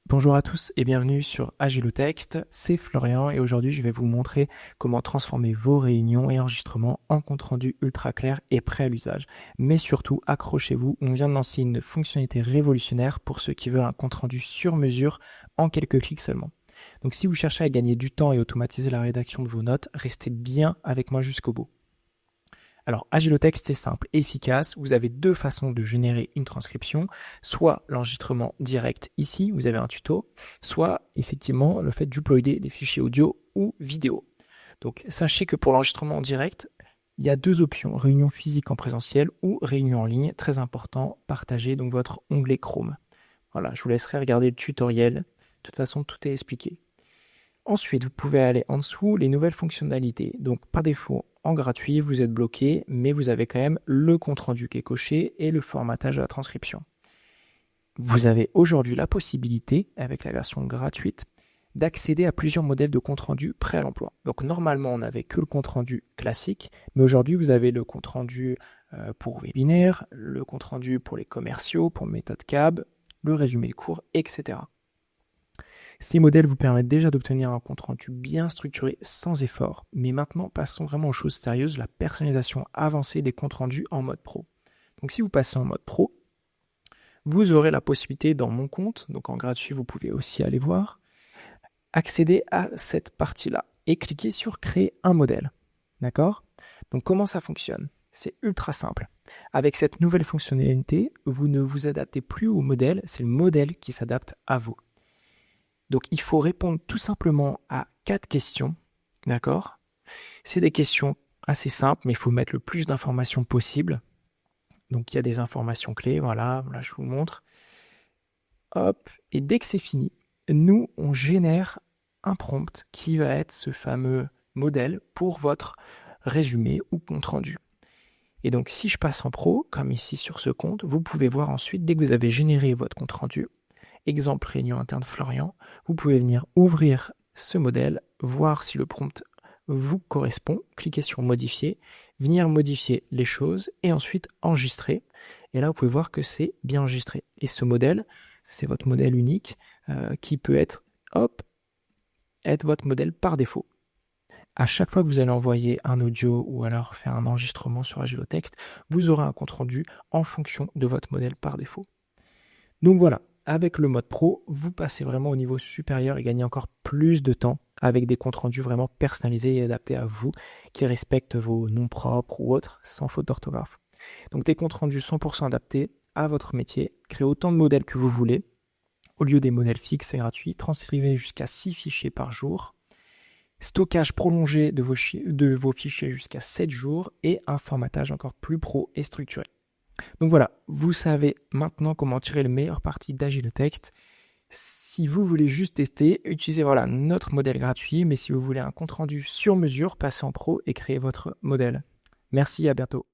Bonjour à tous et bienvenue sur Agilotext, c'est Florian et aujourd'hui je vais vous montrer comment transformer vos réunions et enregistrements en compte rendu ultra clair et prêt à l'usage. Mais surtout, accrochez-vous, on vient de lancer une fonctionnalité révolutionnaire pour ceux qui veulent un compte rendu sur mesure en quelques clics seulement. Donc si vous cherchez à gagner du temps et automatiser la rédaction de vos notes, restez bien avec moi jusqu'au bout. Alors, Agilotext, c'est simple, efficace. Vous avez deux façons de générer une transcription. Soit l'enregistrement direct ici, vous avez un tuto, soit effectivement le fait d'uploader des fichiers audio ou vidéo. Donc, sachez que pour l'enregistrement direct, il y a deux options, réunion physique en présentiel ou réunion en ligne. Très important, partagez donc votre onglet Chrome. Voilà, je vous laisserai regarder le tutoriel. De toute façon, tout est expliqué. Ensuite, vous pouvez aller en dessous, les nouvelles fonctionnalités. Donc, par défaut, en gratuit, vous êtes bloqué, mais vous avez quand même le compte-rendu qui est coché et le formatage de la transcription. Vous avez aujourd'hui la possibilité, avec la version gratuite, d'accéder à plusieurs modèles de compte-rendu prêts à l'emploi. Donc, normalement, on n'avait que le compte-rendu classique, mais aujourd'hui, vous avez le compte-rendu pour webinaire, le compte-rendu pour les commerciaux, pour méthode CAB, le résumé de cours, etc. Ces modèles vous permettent déjà d'obtenir un compte rendu bien structuré sans effort. Mais maintenant, passons vraiment aux choses sérieuses, la personnalisation avancée des comptes rendus en mode pro. Donc si vous passez en mode pro, vous aurez la possibilité dans mon compte, donc en gratuit, vous pouvez aussi aller voir, accéder à cette partie-là et cliquer sur créer un modèle. D'accord? Donc comment ça fonctionne? C'est ultra simple. Avec cette nouvelle fonctionnalité, vous ne vous adaptez plus au modèle, c'est le modèle qui s'adapte à vous. Donc, il faut répondre tout simplement à 4 questions, d'accord? C'est des questions assez simples, mais il faut mettre le plus d'informations possible. Donc, il y a des informations clés, voilà, là je vous montre. Hop, et dès que c'est fini, nous, on génère un prompt qui va être ce fameux modèle pour votre résumé ou compte rendu. Et donc, si je passe en pro, comme ici sur ce compte, vous pouvez voir ensuite, dès que vous avez généré votre compte rendu, exemple réunion interne Florian, vous pouvez venir ouvrir ce modèle, voir si le prompt vous correspond, cliquez sur modifier, venir modifier les choses et ensuite enregistrer. Et là, vous pouvez voir que c'est bien enregistré. Et ce modèle, c'est votre modèle unique qui peut être votre modèle par défaut. À chaque fois que vous allez envoyer un audio ou alors faire un enregistrement sur Agilotext, vous aurez un compte rendu en fonction de votre modèle par défaut. Donc voilà, avec le mode pro, vous passez vraiment au niveau supérieur et gagnez encore plus de temps avec des comptes rendus vraiment personnalisés et adaptés à vous, qui respectent vos noms propres ou autres, sans faute d'orthographe. Donc des comptes rendus 100% adaptés à votre métier, créez autant de modèles que vous voulez, au lieu des modèles fixes et gratuits, transcrivez jusqu'à 6 fichiers par jour, stockage prolongé de vos fichiers jusqu'à 7 jours et un formatage encore plus pro et structuré. Donc voilà, vous savez maintenant comment tirer le meilleur parti d'Agilotext. Si vous voulez juste tester, utilisez notre modèle gratuit, mais si vous voulez un compte rendu sur mesure, passez en pro et créez votre modèle. Merci, à bientôt.